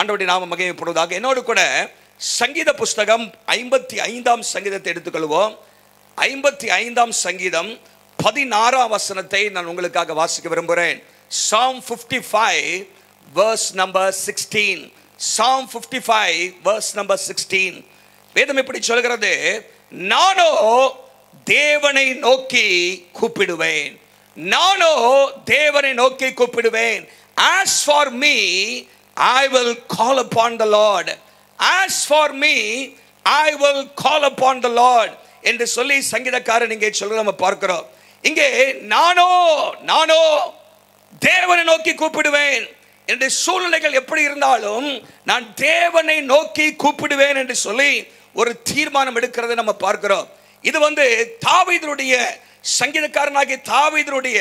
ஆண்டவருடைய நாமம் மகிமைப்படுவதாக. என்னோடு கூட சங்கீத புஸ்தகம் 55ஆம் சங்கீதத்தை எடுத்துக்கொள்வோம். 55ஆம் சங்கீதம் 16ஆம் வசனத்தை நான் உங்களுக்காக வாசிக்க விரும்புகிறேன். Psalm 55 verse number 16. Psalm 55 verse number 16. வேதம் இப்படி சொல்கிறது, நானோ தேவனை நோக்கி கூப்பிடுவேன், நானோ தேவனை நோக்கி கூப்பிடுவேன். As for me, I will call upon the Lord. As for me, I will call upon the Lord என்று சொல்லி சங்கீதக்காரன் இங்கே சொல்ல நம்ம பார்க்கிறோம். இங்கே நானோ நானோ தேவனை நோக்கி கூப்பிடுவேன் என்று, சூழ்நிலைகள் எப்படி இருந்தாலும் நான் தேவனை நோக்கி கூப்பிடுவேன் என்று சொல்லி ஒரு தீர்மானம் எடுக்கிறதை நம்ம பார்க்கிறோம். இது தாவீதுடைய சங்கீதக்காரனாகிய தாவீதுடைய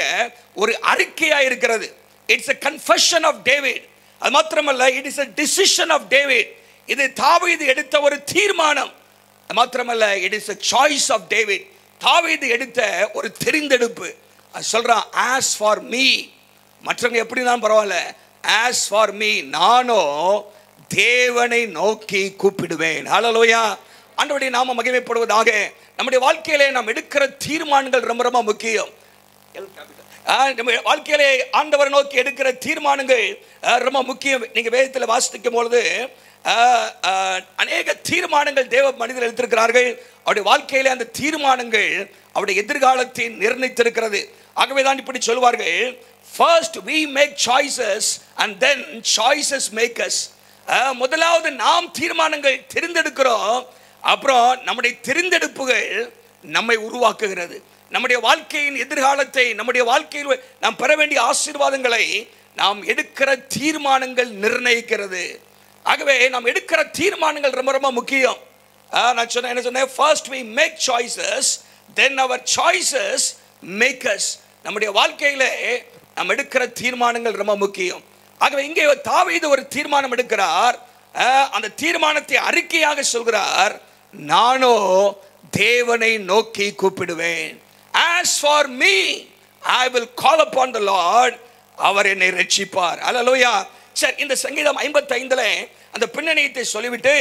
ஒரு அறிக்கையாக இருக்கிறது. It's a confession of David. அது மாத்திரமல்ல, it is a decision of David. இது தாவீது எடுத்த ஒரு தீர்மானம். மாத்திரமல்ல, it is a choice of David. தாவீது எடுத்த ஒரு தெரிந்தெடுப்பு. சொல்றான், as for me, மற்றவங்க எப்படி தான் பரவாயில்ல, as for me, நானோ தேவனை நோக்கி கூப்பிடுவேன். ஹல்லேலூயா. ஆண்டவருடைய நாமம் மகிமைப்படுவதாக. நம்முடைய வாழ்க்கையிலே நாம் எடுக்கிற தீர்மானங்கள் ரொம்ப ரொம்ப முக்கியம். நம்ம வாழ்க்கையிலே ஆண்டவரை நோக்கி எடுக்கிற தீர்மானங்கள் ரொம்ப முக்கியம். நீங்க வேதத்தில் வாசிக்கும் பொழுது அநேக தீர்மானங்கள் தேவ மனிதர் எடுத்திருக்கிறார்கள். அவருடைய வாழ்க்கையிலே அந்த தீர்மானங்கள் அவருடைய எதிர்காலத்தை நிர்ணயித்திருக்கிறது. ஆகவே தான் இப்படி சொல்வார்கள், first we make choices and then choices make us. முதலாவது நாம் தீர்மானங்கள் தெரிந்தெடுக்கிறோம், அப்புறம் நம்முடைய தெரிந்தெடுப்புகள் நம்மை உருவாக்குகிறது. நம்முடைய வாழ்க்கையின் எதிர்காலத்தை, நம்முடைய வாழ்க்கையில் நாம் பெற வேண்டிய ஆசீர்வாதங்களை நாம் எடுக்கிற தீர்மானங்கள் நிர்ணயிக்கிறது. ஆகவே நாம் எடுக்கிற தீர்மானங்கள் ரொம்ப ரொம்ப முக்கியம். நான் சொன்னேன், என்ன சொன்னேன், first we make choices then our choices make us. நம்முடைய வாழ்க்கையிலே நாம் எடுக்கிற தீர்மானங்கள் ரொம்ப முக்கியம். ஆகவே இங்கே தாவீது ஒரு தீர்மானம் எடுக்கிறார். அந்த தீர்மானத்தை அறிக்கையாக சொல்கிறார், நானோ தேவனை நோக்கி கூப்பிடுவேன். As for me, I will call upon the Lord. அவர் என்னை ரட்சிப்பார். அல்லேலூயா. சரி, இந்த சங்கீதம் 55ல அந்த பின்னணியத்தை சொல்லிவிட்டு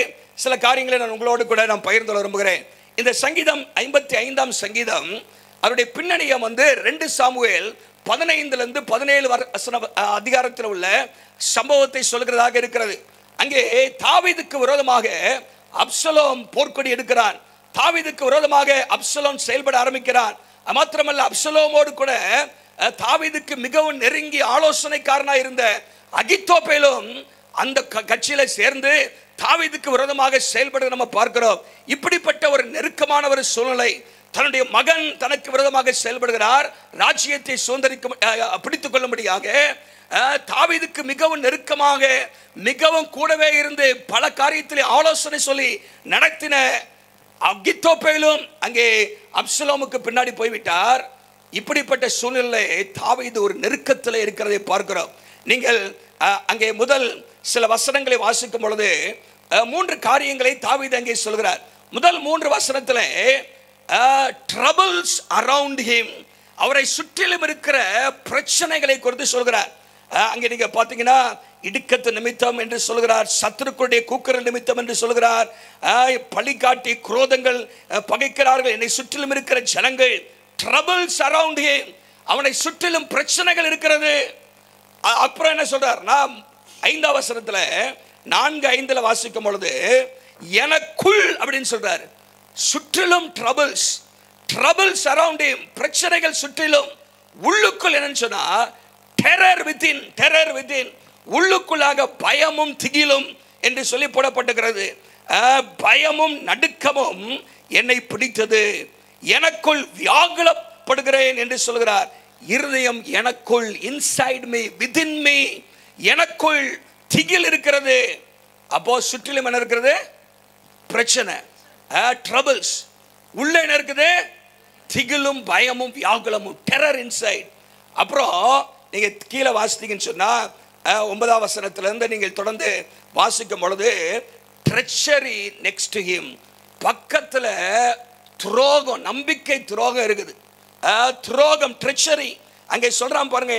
சில காரியங்களை நான் உங்களோடு கூட நான் பகிர்ந்து விரும்புகிறேன். இந்த சங்கீதம் 55ஆம் சங்கீதம் அவருடைய பின்னணியம் 2 சாமுவேல் 15லிருந்து 17 அதிகாரத்தில் உள்ள சம்பவத்தை சொல்கிறதாக இருக்கிறது. அங்கே தாவீதுக்கு விரோதமாக அப்சலோம் போர்க்கொடி எடுக்கிறான். தாவீதுக்கு விரோதமாக அப்சலோம் செயல்பட ஆரம்பிக்கிறான். மாத்திரமல்ல, அப்சலோமோடு கூட தாவீதுக்கு மிகவும் நெருங்கி ஆலோசனைக்காரனாக இருந்த அகித்தோப்பேலும் அந்த கட்சியில சேர்ந்து தாவீதுக்கு விரோதமாக செயல்பட நம்ம பார்க்கிறோம். இப்படிப்பட்ட ஒரு நெருக்கமான ஒரு சூழ்நிலை. தன்னுடைய மகன் தனக்கு விரோதமாக செயல்படுகிறார். ராஜ்யத்தை சுதந்திரிக்க பிடித்துக் கொள்ளும்படியாக தாவீதுக்கு மிகவும் நெருக்கமாக, மிகவும் கூடவே இருந்து பல காரியத்திலே ஆலோசனை சொல்லி நடத்தின அகித்தோப்பேலும் அங்கே அப்சலோமுக்கு பின்னாடி போய்விட்டார். இப்படிப்பட்ட சூழ்நிலை தாவீது ஒரு நெருக்கத்தில் இருக்கிறதை பார்க்கிறோம். நீங்கள் அங்கே முதல் சில வசனங்களை வாசிக்கும் பொழுது 3 காரியங்களை தாவீது அங்கே சொல்கிறார். முதல் 3 வசனத்தில் troubles around him, அவரை சுற்றிலும் இருக்கிற பிரச்சனைகளை குறித்து சொல்கிறார். அங்கே நீங்க பார்த்தீங்கன்னா, இடுக்கத்து நிமித்தம் என்று சொல்கிறார், சத்துருக்களுடைய கூக்குரல் நிமித்தம் என்று சொல்கிறார், பழி காட்டி குரோதங்கள் பகைக்கிறார்கள் என்னை சுற்றிலும் இருக்கிற ஜனங்கள். troubles around him, அவனை சுற்றிலும் பிரச்சனைகள் இருக்கிறது. அப்புறம் என்ன சொல்றார், நான் 5ஆம் வசனத்துல 4:5 வாசிக்கும் பொழுது எனக்குள் அப்படின்னு சொல்றாரு. சுற்றிலும் troubles around him, பிரச்சனைகள் சுற்றிலும். உள்ளுக்குள் என்னன்னு சொன்னா terror within, உள்ளுக்குள்ளாக பயமும் திகிலும் என்று சொல்லி போடப்பட்டிருக்கிறது. பயமும் நடுக்கமும் என்னை பிடித்தது, எனக்குள் வியாகுலப்படுகிறேன் என்று சொல்கிறார். இருதயம் எனக்குள், இன்சைட் மீ, வித்தின் மீ, எனக்குள் திகில் இருக்கிறது. அப்போ சுற்றிலும் என்ன இருக்கிறது, பிரச்சனை, troubles. உள்ள என்ன இருக்குது, திகிலும் பயமும் வியாகுலமும், டெரர் இன்சைட். அப்புறம் நீங்க கீழே வாசித்தீங்கன்னு சொன்னா 9ஆம் வசனத்திலிருந்து நீங்கள் தொடர்ந்து வாசிக்கும் பொழுது treachery next to him, பக்கத்துல துரோகம், நம்பிக்கை துரோகம் இருக்குது. துரோகம், treachery. அங்கே சொல்றான் பாருங்க,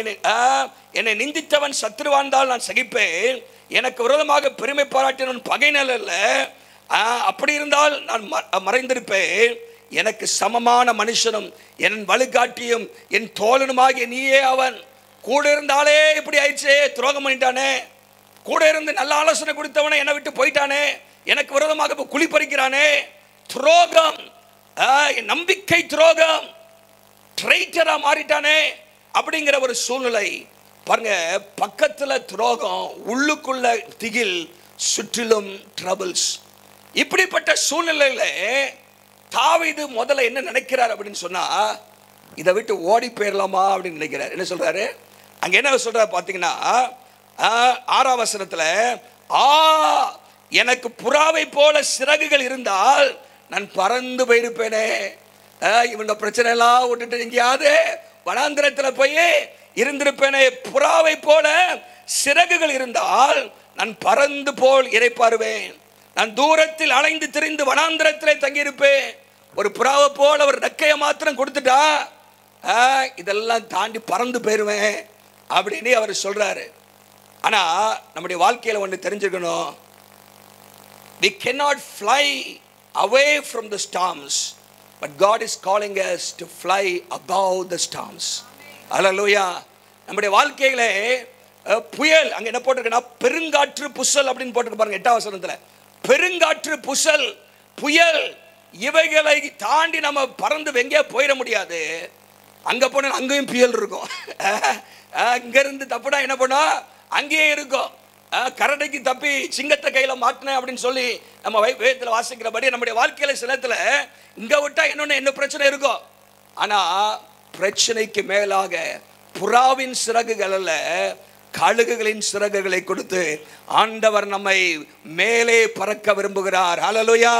என்னை நிந்தித்தவன் சத்துருவாந்தால் நான் சகிப்பேன், எனக்கு விரோதமாக பெருமை பாராட்டினவன் பகைஞன் அல்ல. அப்படி இருந்தால் நான் மறைந்திருப்பேன். எனக்கு சமமான மனுஷனும் என் வழிகாட்டியும் என் தோழனுமாகிய நீயே அவன். கூட இருந்தாலே இப்படி ஆயிடுச்சே, துரோகம் பண்ணிட்டானே. கூட இருந்து நல்ல ஆலோசனை கொடுத்தவனை என்னை விட்டு போயிட்டானே, எனக்கு விரோதமாக இப்போ குழி பறிக்கிறானே. துரோகம், நம்பிக்கை துரோகம், ட்ரைட்டரா மாறிட்டானே அப்படிங்கிற ஒரு சூழ்நிலை பாருங்க. பக்கத்துல துரோகம், உள்ளுக்குள்ள திகில், சுற்றிலும் ட்ரபிள்ஸ். இப்படிப்பட்ட சூழ்நிலையில தாவீது முதல்ல என்ன நினைக்கிறார் அப்படின்னு சொன்னா, இதை விட்டு ஓடி போயிடலாமா அப்படின்னு நினைக்கிறார். என்ன சொல்றாரு அங்க, என்ன சொல்றாரு பாத்தீங்கன்னா 6ஆம் வசனத்துல, எனக்கு புறாவை போல சிறகுகள் இருந்தால் நான் பறந்து போயிருப்பேனே. இவங்க பிரச்சனை எல்லாம் விட்டுட்டு எங்கேயாவது வனாந்திரத்தில் போய் இருந்திருப்பேனே. புறாவை போல சிறகுகள் இருந்தால் நான் பறந்து போல் இறைப்பாருவேன். நான் தூரத்தில் அலைந்து திரிந்து வனாந்திரத்திலே தங்கியிருப்பேன். ஒரு புறாவை போல ஒரு ரெக்கையை மாத்திரம் கொடுத்துட்டா இதெல்லாம் தாண்டி பறந்து போயிருவேன் அப்படின்னு அவர் சொல்றாரு. ஆனா நம்முடைய வாழ்க்கையில ஒன்று தெரிஞ்சுக்கணும், we cannot fly away from the storms, but God is calling us to fly above the storms. ஹல்லேலூயா. நம்முடைய வாழ்க்கையில புயல், அங்க என்ன போட்டிருக்குன்னா பெருங்காற்று புசல் அப்படின்னு போட்டிருக்கு பாருங்க 8ஆம் வசனத்துல. பெருங்காற்று புசல் புயல் இவைகளை தாண்டி நம்ம பறந்து எங்கேயா போயிட முடியாது. அங்க போன அங்கேயும் புயல் இருக்கும். இங்க இருந்து தப்புனா என்ன பண்ணா அங்கேயே இருக்கும். கரடைக்கு தப்பி சிங்கத்தை கையில மாட்டினேன் அப்படின்னு சொல்லி நம்ம வேதத்தில் வாசிக்கிறபடி நம்முடைய வாழ்க்கையில சிலத்துல இங்க விட்டா என்ன பிரச்சனை இருக்கும். ஆனா பிரச்சனைக்கு மேலாக புறாவின் சிறகுகள் அல்ல, கழுகுகளின் சிறகுகளை கொடுத்து ஆண்டவர் நம்மை மேலே பறக்க விரும்புகிறார். ஹல்லேலூயா.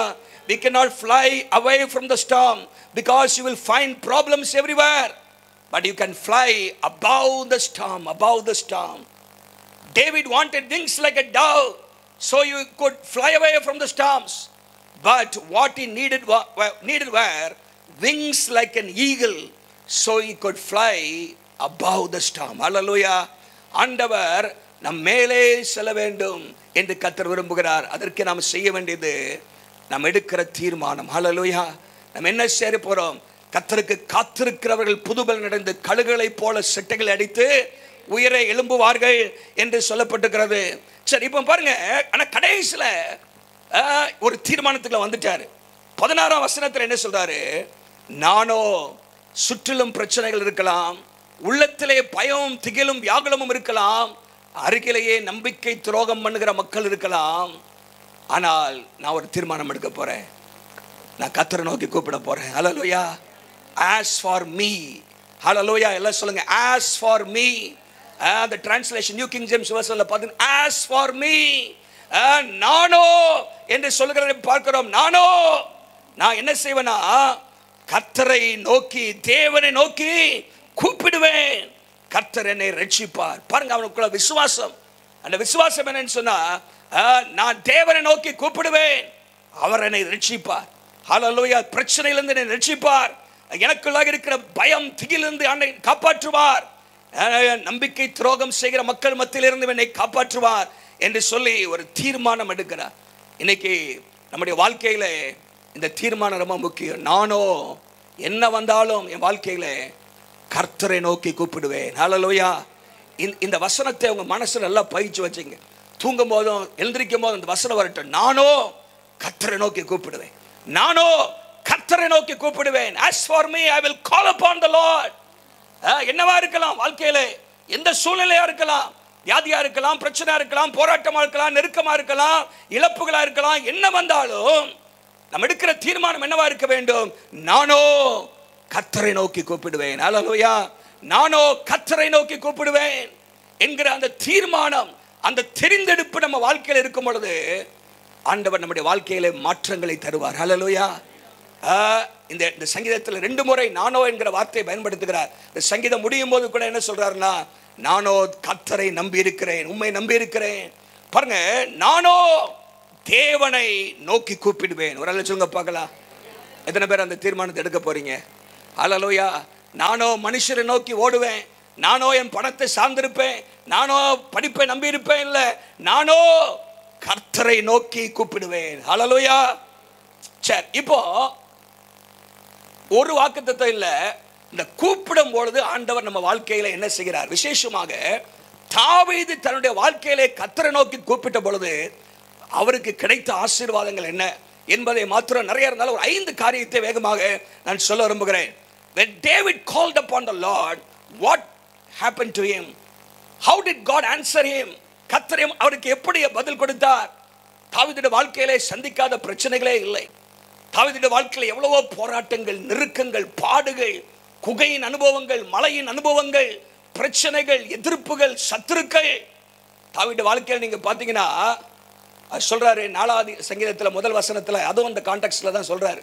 We cannot fly away from the storm because you will find problems everywhere, but you can fly above the storm, above the storm. David wanted wings like a dove so you could fly away from the storms, but what he needed were wings like an eagle so he could fly above the storm. Hallelujah. ஆண்டவர் நம் மேலே செல்ல வேண்டும் என்று கர்த்தர் விரும்புகிறார். அதற்கு நாம் செய்ய வேண்டியது நாம் எடுக்கிற தீர்மானம். ஹல்லேலூயா. நாம் என்ன செய்ய போறோம்? கர்த்தருக்கு காத்திருக்கிறவர்கள் புதுபல் நடந்து கழுகுகளை போல செட்டைகளை அடித்து உயரை எழும்புவார்கள் என்று சொல்லப்பட்டிருக்கிறது. சரி, இப்போ பாருங்க. ஆனா கடைசியில ஒரு தீர்மானத்துக்குள்ள வந்துட்டாரு. 16ஆம் வசனத்துல என்ன சொல்றாரு? நானோ சுற்றிலும் பிரச்சனைகள் இருக்கலாம், உள்ளத்திலே பயம் திகிலும் வியாகுலமும் இருக்கலாம், அருகிலேயே நம்பிக்கை துரோகம் பண்ணுகிற மக்கள் இருக்கலாம். ஆனால் நான் ஒரு தீர்மானம் எடுக்க போறேன். நான் கர்த்தரை நோக்கி கூப்பிட போறேன். ஹல்லேலூயா. as for me. ஹல்லேலூயா. எல்லாம் சொல்லுங்க, as for me. the translation New King James version பாத்தீங்கன்னா as for me, நானோ என்று சொல்லுகிறதை பார்க்கிறோம். நானோ நான் என்ன செய்வேனா, கர்த்தரை நோக்கி தேவனை நோக்கி கூப்பிடுவேன், கர்த்தர் என்னை ரட்சிப்பார். பாருங்க, அவனுக்குள்ள விசுவாசம். அந்த விசுவாசம் என்னன்னு சொன்னா, நான் தேவனை நோக்கி கூப்பிடுவேன், அவர் என்னை ரட்சிப்பார். ஹல்லேலூயா. பிரச்சனையிலிருந்து என்னை ரட்சிப்பார். எனக்குள்ளாக இருக்கிற பயம் திகிலிருந்து என்னை காப்பாற்றுவார். நம்பிக்கை துரோகம் செய்கிற மக்கள் மத்தியிலிருந்து என்னை காப்பாற்றுவார் என்று சொல்லி ஒரு தீர்மானம் எடுக்கிறார். இன்னைக்கு நம்முடைய வாழ்க்கையில இந்த தீர்மானம் ரொம்ப முக்கியம். நானோ என்ன வந்தாலும் என் வாழ்க்கையில கர்த்தரை நோக்கி கூப்பிடுவேன். ஹல்லேலூயா. இந்த வசனத்தை உங்க மனசுல நல்லா பயிற்சி வச்சுங்க. தூங்கும் போதும் எழுந்திருக்கும் போதும் இந்த வசனம் வரட்டும். நானோ கர்த்தரை நோக்கி கூப்பிடுவேன், நானோ கர்த்தரை நோக்கி கூப்பிடுவேன். as for me I will call upon the Lord. என்னவா இருக்கலாம் வாழ்க்கையில, எந்த சூழ்நிலையா இருக்கலாம், வியாதியா இருக்கலாம், பிரச்சனையா இருக்கலாம், போராட்டமா இருக்கலாம், நெருக்கமா இருக்கலாம், இழப்புகளா இருக்கலாம், என்ன வந்தாலும் நம்ம எடுக்கிற தீர்மானம் என்னவா இருக்க வேண்டும்? நானோ கர்த்தரை நோக்கி கூப்பிடுவேன். ஹல்லேலூயா. நானோ கர்த்தரை நோக்கி கூப்பிடுவேன் என்கிற அந்த தீர்மானம், அந்த தெரிந்தெடுப்பு நம்ம வாழ்க்கையில் இருக்கும் பொழுது ஆண்டவர் நம்முடைய வாழ்க்கையில மாற்றங்களை தருவார். ஹல்லேலூயா. இந்த சங்கீதத்தில் 2 முறை நானோ என்கிற வார்த்தையை பயன்படுத்துகிறார். இந்த சங்கீதம் முடியும் போது கூட என்ன சொல்றாருன்னா, நானோ கர்த்தரை நம்பி இருக்கிறேன், உம்மை நம்பி இருக்கிறேன். பாருங்க, நானோ தேவனை நோக்கி கூப்பிடுவேன். ஒரு ஆளு சொல்லுங்க பார்க்கலாம், எத்தனை பேர் அந்த தீர்மானத்தை எடுக்க போறீங்க? ஹல்லேலூயா. நானோ மனுஷரை நோக்கி ஓடுவேன், நானோ என் பணத்தை சார்ந்திருப்பேன், நானோ படிப்பை நம்பி இருப்பேன், இல்லை, நானோ கர்த்தரை நோக்கி கூப்பிடுவேன். ஹல்லேலூயா. சரி, இப்போ ஒரு வாக்குத்தத்தம் இல்லை, இந்த கூப்பிடும் பொழுது ஆண்டவர் நம்ம வாழ்க்கையில என்ன செய்கிறார்? விசேஷமாக தாவீது தன்னுடைய வாழ்க்கையிலே கர்த்தரை நோக்கி கூப்பிட்ட பொழுது அவருக்கு கிடைத்த ஆசீர்வாதங்கள் என்ன என்பதை மாத்திரம் நிறைய இருந்தாலும் ஒரு 5 காரியத்தை வேகமாக நான் சொல்ல விரும்புகிறேன். When David called upon the Lord, what happened to him? How did God answer him? கர்த்தர் அவருக்கு எப்படி பதில் கொடுத்தார்? தாவீதுடைய வாழ்க்கையிலே சந்திக்காத பிரச்சனைகளே இல்லை. தாவீதுடைய வாழ்க்கையில் எவ்வளவோ போராட்டங்கள், நெருக்கங்கள், பாடுகள், குகையின் அனுபவங்கள், மலையின் அனுபவங்கள், பிரச்சனைகள், எதிர்ப்புகள், சத்துருக்கள். தாவீதுடைய வாழ்க்கையில் நீங்க பார்த்தீங்கன்னா சொல்றாரு 4ஆவது சங்கீதத்தில் முதல் வசனத்தில், அதுவும் அந்த கான்டெக்ட்ல தான் சொல்றாரு.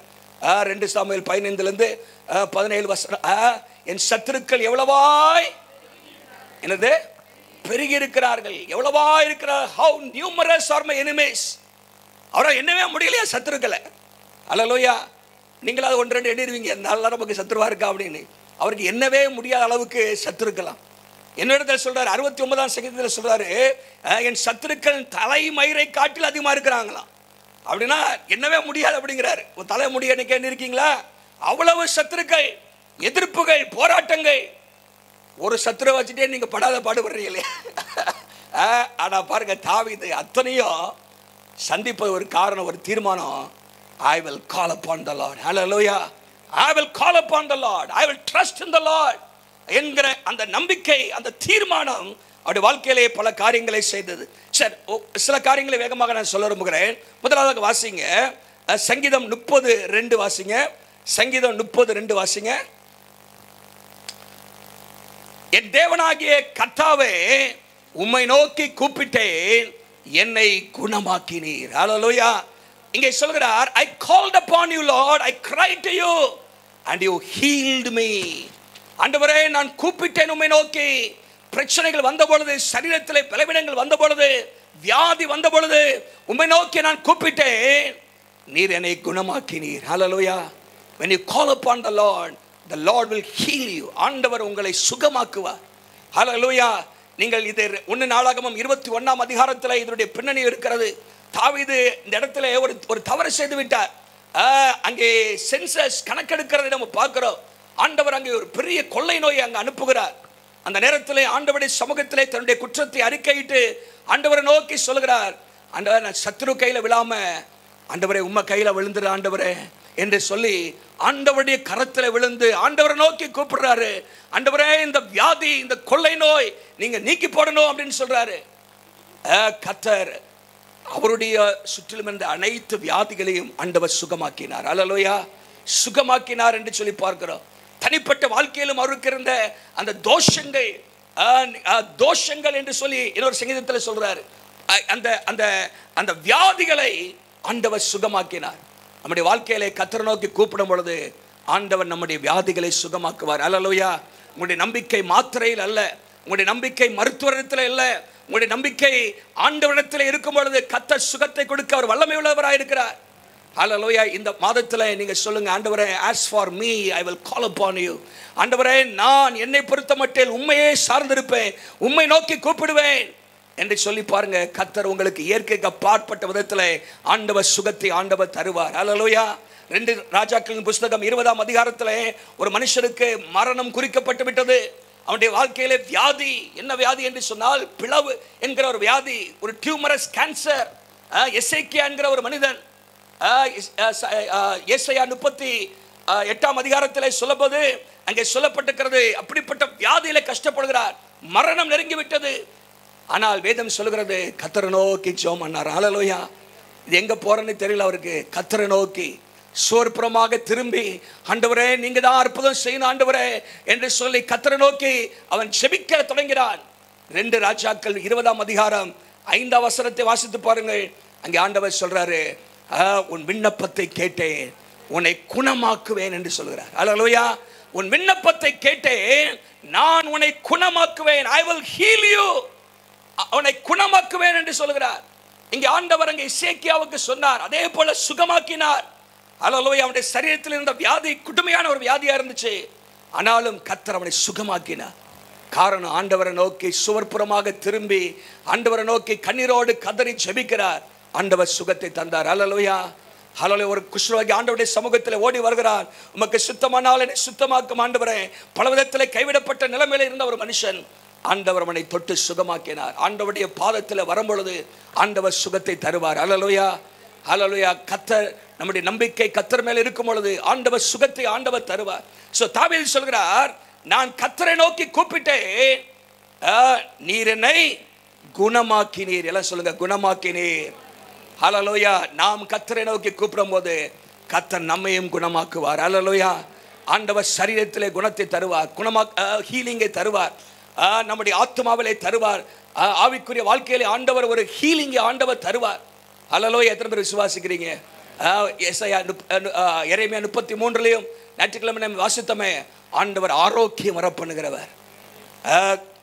2 சாமுவேல் 15 17 வசனம், என் சத்துருக்கள் எவ்வளவாய் என்னது பெருகி இருக்கிறார்கள், எவ்வளவாய் இருக்கிறார். How numerous are my enemies. அவரால் என்னவே முடியலையா சத்துருக்களை? அல்லேலூயா. நீங்களாவது 1-2 எண்ணிடுவீங்க, நல்லா நமக்கு சத்துருவா இருக்கா அப்படின்னு. அவருக்கு என்னவே முடியாத அளவுக்கு சத்துருக்கலாம். என்னிடத்தில் சொல்றாரு 69ஆம் சங்கீதத்தில் சொல்றாரு, என் சத்துருக்கள் தலைமயிரை காட்டில் அதிகமா இருக்கிறாங்களாம். அப்படின்னா என்னவே முடியாது அப்படிங்கிறாரு. ஒரு தலை முடிய என்ன இருக்கீங்களா? அவ்வளவு சத்துருக்கள், எதிர்ப்புகள், போராட்டங்கள். ஒரு சத்துரை வச்சுட்டே நீங்க படாத பாடுபடுறீங்களே. ஆனா பாருங்க, தாவீது அத்தனையும் சந்திப்பது ஒரு காரணம், ஒரு தீர்மானம். I will call upon the Lord. Hallelujah. I will call upon the Lord. I will trust in the Lord. என்கிற அந்த நம்பிக்கை, அந்த தீர்மானம் அவருடைய வாழ்க்கையிலே பல காரியங்களை செய்தது. சரி, சில காரியங்களை வேகமாக நான் சொல்ல விரும்புகிறேன். முதலாவது வாசிங்க, சங்கீதம் 30:2 வாசிங்க. சங்கீதம் 30:2 வாசிங்க. என் தேவனாகிய கர்த்தாவே, உம்மை நோக்கி கூப்பிட்டேன், என்னை குணமாக்கினீர். ஹல்லேலூயா. இங்கே சொல்கிறார், I called upon you Lord, I cried to you and you healed me. ஆண்டவரே, நான் கூப்பிட்டேன் உம்மை நோக்கி. பிரச்சனைகள் வந்த பொழுது, சரீரத்திலே பலவீனங்கள் வந்த பொழுது, வியாதி வந்த பொழுது உம்மை நோக்கி நான் கூப்பிட்டேன், நீர் என்னை குணமாக்கினீர். ஹல்லேலூயா. When you call upon the Lord will heal you. ஆண்டவர் உங்களை சுகமாக்குவார். ஹல்லேலூயா. நீங்கள் இது 1 நாளாகமம் 21ஆம் அதிகாரத்தில் இதனுடைய பின்னணி இருக்கிறது. தாவீது இந்த இடத்துல ஒரு தவறு செய்து விட்டார். அங்கே சென்சஸ் கணக்கெடுக்கிறதை நம்ம பார்க்கிறோம். ஆண்டவர் அங்கே ஒரு பெரிய கொள்ளை நோயை அங்கே அனுப்புகிறார். அந்த நேரத்தில் ஆண்டவருடைய சமூகத்திலே தன்னுடைய குற்றத்தை அறிக்கையிட்டு ஆண்டவரை நோக்கி சொல்கிறார், ஆண்டவர், நான் சத்துரு கையில் விழாம ஆண்டவரே உம்மை கையில் விழுந்துரு ஆண்டவரே என்று சொல்லி ஆண்டவருடைய கரத்தில் விழுந்து ஆண்டவரை நோக்கி கூப்பிடுறாரு. ஆண்டவரே, இந்த வியாதி, இந்த கொள்ளை நோய் நீங்க நீக்கி போடணும் அப்படின்னு சொல்றாரு. கர்த்தர் அவருடைய சுற்றிலும் இருந்த அனைத்து வியாதிகளையும் ஆண்டவர் சுகமாக்கினார். அல்லேலூயா. சுகமாக்கினார் என்று சொல்லி பார்க்கிறோம். தனிப்பட்ட வாழ்க்கையிலும் அவருக்கு இருந்த அந்த தோஷங்கள் என்று சொல்லி இன்னொரு சங்கீதத்தில் சொல்றாரு, அந்த அந்த அந்த வியாதிகளை ஆண்டவர் சுகமாக்கினார். நம்முடைய வாழ்க்கையிலே கர்த்தரை நோக்கி கூப்பிடும் பொழுது ஆண்டவர் நம்முடைய வியாதிகளை சுகமாக்குவார். அல்லேலூயா. உங்களுடைய நம்பிக்கை மாத்திரையில் அல்ல, உங்களுடைய நம்பிக்கை மருத்துவத்தில் இல்லை, உங்களுடைய நம்பிக்கை ஆண்டவரிடத்தில் இருக்கும் பொழுது கர்த்தர் சுகத்தை கொடுக்க அவர் வல்லமை உள்ளவராக இருக்கிறார். ஹல்லேலூயா. இந்த மாதத்தில் நீங்க சொல்லுங்க, ஆண்டவரே, as for me I will call upon you. ஆண்டவரே, நான் என்னை பொறுத்த மட்டில் உம்மையே சார்ந்திருப்பேன், உம்மை நோக்கி கூப்பிடுவேன் என்று சொல்லி பாருங்க. கர்த்தர் உங்களுக்கு இயற்கைக்கு அப்பாற்பட்ட விதத்தில் ஆண்டவர் சுகத்தை ஆண்டவர் தருவார். ஹல்லேலூயா. 2 ராஜாக்களின் புஸ்தகம் 20ஆம் அதிகாரத்தில் ஒரு மனுஷனுக்கு மரணம் குறிக்கப்பட்டு விட்டது. அவனுடைய வாழ்க்கையிலே வியாதி, என்ன வியாதி என்று சொன்னால் பிளவு என்கிற ஒரு வியாதி, ஒரு டியூமரஸ் கேன்சர். எசேக்கியா என்கிற ஒரு மனிதன், ஏசாயா 38ஆம் அதிகாரத்தில் சொல்லப்போது அங்கே சொல்லப்பட்டிருக்கிறது, அப்படிப்பட்ட வியாதியில கஷ்டப்படுகிறார், மரணம் நெருங்கி விட்டது. ஆனால் வேதம் சொல்லுகிறது கர்த்தரை நோக்கி ஜெபம் பண்ணார். ஹல்லேலூயா. இது எங்க போறன்னு தெரியல அவருக்கு. கர்த்தரை நோக்கி சோர்ப்புறமாக திரும்பி, ஆண்டவரே, நீங்க தான் அற்புதம் செய்யணும் ஆண்டவரே என்று சொல்லி கர்த்தரை நோக்கி அவன் ஜெபிக்க தொடங்கினான். 2 ராஜாக்கள் 20ஆம் அதிகாரம் 5ஆம் வசனத்தை வாசித்து பாருங்கள். அங்கே ஆண்டவர் சொல்றாரு, உன் விண்ணப்பத்தை கேட்டேன், உன்னை குணமாக்குவேன் என்று சொல்கிறார். ஹல்லேலூயா. உன் விண்ணப்பத்தை கேட்டேன், நான் உன்னை குணமாக்குவேன். I will heal you. உன்னை குணமாக்குவேன் என்று சொல்கிறார். இங்கே ஆண்டவர் அங்கே எசேக்கியாவுக்கு சொன்னார், அதே போல சுகமாக்கினார். ஹல்லேலூயா. அவனுடைய சரீரத்தில் இருந்த வியாதி கொடுமையான ஒரு வியாதியா இருந்துச்சு. ஆனாலும் கர்த்தர் அவனை சுகமாக்கினார். காரணம் ஆண்டவரை நோக்கி சுவர்புறமாக திரும்பி ஆண்டவரை நோக்கி கண்ணீரோடு கதறி ஜெபிக்கிறார். ஆண்டவர் சுகத்தை தந்தார். அல்லேலூயா, ஹல்லேலூயா. ஒரு குஷ்ரோகி ஆண்டவருடைய சமூகத்தில் ஓடி வருகிறார். உமக்கு சுத்தமானால் என்னை சுத்தமாக்கும் ஆண்டவரே. பல விதத்தில் கைவிடப்பட்ட நிலைமையில் இருந்த ஒரு மனுஷன் ஆண்டவர் அவனை தொட்டு சுகமாக்கினார். ஆண்டவருடைய பாதத்தில் வரும்பொழுது ஆண்டவர் சுகத்தை தருவார். அல்லேலூயா, ஹல்லேலூயா. கர்த்தர், நம்முடைய நம்பிக்கை கர்த்தர் மேல் இருக்கும் பொழுது ஆண்டவர் சுகத்தை ஆண்டவர் தருவார். சோ தாவீது சொல்கிறார், நான் கர்த்தரை நோக்கி கூப்பிட்டேன், நீர் என்னை குணமாக்கினீர். எல்லாம் சொல்லுங்க, குணமாக்கினீர். ஹல்லேலூயா. நாம் கர்த்தரை நோக்கி கூப்பிடும் போது கர்த்தர் நம்மையும் குணமாக்குவார். ஹல்லேலூயா. ஆண்டவர் சரீரத்திலே குணத்தை தருவார், ஹீலிங்கை தருவார், நம்முடைய ஆத்மாவிலே தருவார், ஆவிக்குரிய வாழ்க்கையிலே ஆண்டவர் ஒரு ஹீலிங்கை ஆண்டவர் தருவார். ஹல்லேலூயா. எத்தனை பேர் விசுவாசிக்கிறீங்க? எரேமியா 33 ஞாயிற்றுக்கிழமை வாசித்தமே, ஆண்டவர் ஆரோக்கியம் வரப்பண்ணுகிறவர்.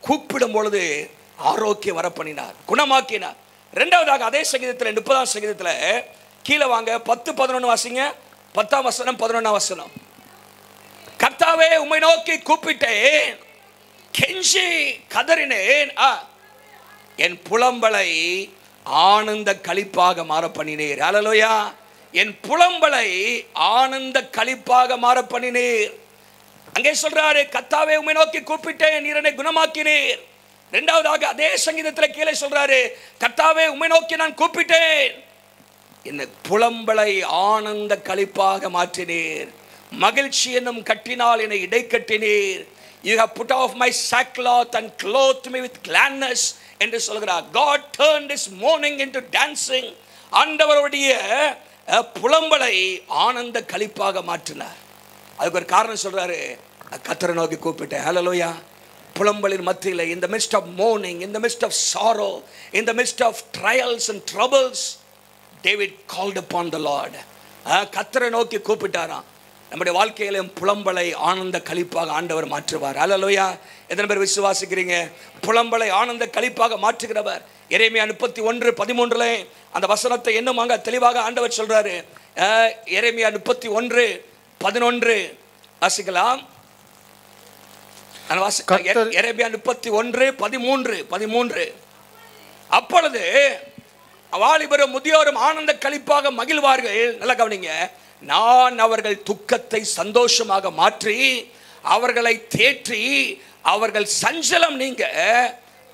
கூப்பிடும் பொழுது ஆரோக்கியம் வரப்பண்ணினார், குணமாக்கினார். இரண்டாவதாக அதே சங்கீதத்தில் 30ஆம் சங்கீதத்தில் கீழே வாங்க, 10-11 வாசிங்க. 10ஆம் வசனம் 11ஆம் வசனம். கர்த்தாவே உம்மை நோக்கி கூப்பிட்டேன், கெஞ்சி கதறினேன், என் புலம்பலை ஆனந்த களிப்பாக மாற பண்ணினீர். அல்லேலூயா. என் புலம்பலை ஆனந்த களிப்பாக மாற பண்ணினீர். அங்கே சொல்றாரு, கர்த்தாவே உம்மை நோக்கி கூப்பிட்டேன், நீர் என்னை குணமாக்கினீர். இரண்டாவதாக அதே சங்கீதத்தில் கீழே சொல்றாரு, கர்த்தாவே உம்மை நோக்கி நான் கூப்பிட்டேன், என்னை புலம்பலை ஆனந்த களிப்பாக மாற்றினீர். மகிழ்ச்சி என்னும் கட்டினால் என்னை இடை கட்டினீர். You have put off my sackcloth and clothed me with gladness என்று சொல்கிறார். God turned his mourning into dancing. ஆண்டவருடைய புலம்பலை ஆனந்த களிப்பாக மாற்றினார். அதுக்கு ஒரு காரணம் சொல்றாரு, கர்த்தரை நோக்கி கூப்பிட்டேன். ஹல்லேலூயா. புலம்பலின் மத்தியில், in the midst of mourning, in the midst of sorrow, in the midst of trials and troubles, David called upon the Lord. கர்த்தரை நோக்கி கூப்பிட்டாராம். நம்முடைய வாழ்க்கையிலும் புலம்பலை ஆனந்த களிப்பாக ஆண்டவர் மாற்றுவார். அல்லேலூயா. எத்தனை பேர் விசுவாசிக்கிறீங்க? புலம்பலை ஆனந்த களிப்பாக மாற்றுகிறவர். எரேமியா 31:13 அந்த வசனத்தை இன்னும் அங்க தெளிவாக ஆண்டவர் சொல்றாரு. எரேமியா 31:11 வாசிக்கலாம். எரேமியா 31:13. அப்பொழுது வாலிபரும் முதியோரும் ஆனந்த களிப்பாக மகிழ்வார்கள். நல்லா கவனிங்க. நான் அவர்கள் துக்கத்தை சந்தோஷமாக மாற்றி அவர்களை தேற்றி அவர்கள் சஞ்சலம் நீங்க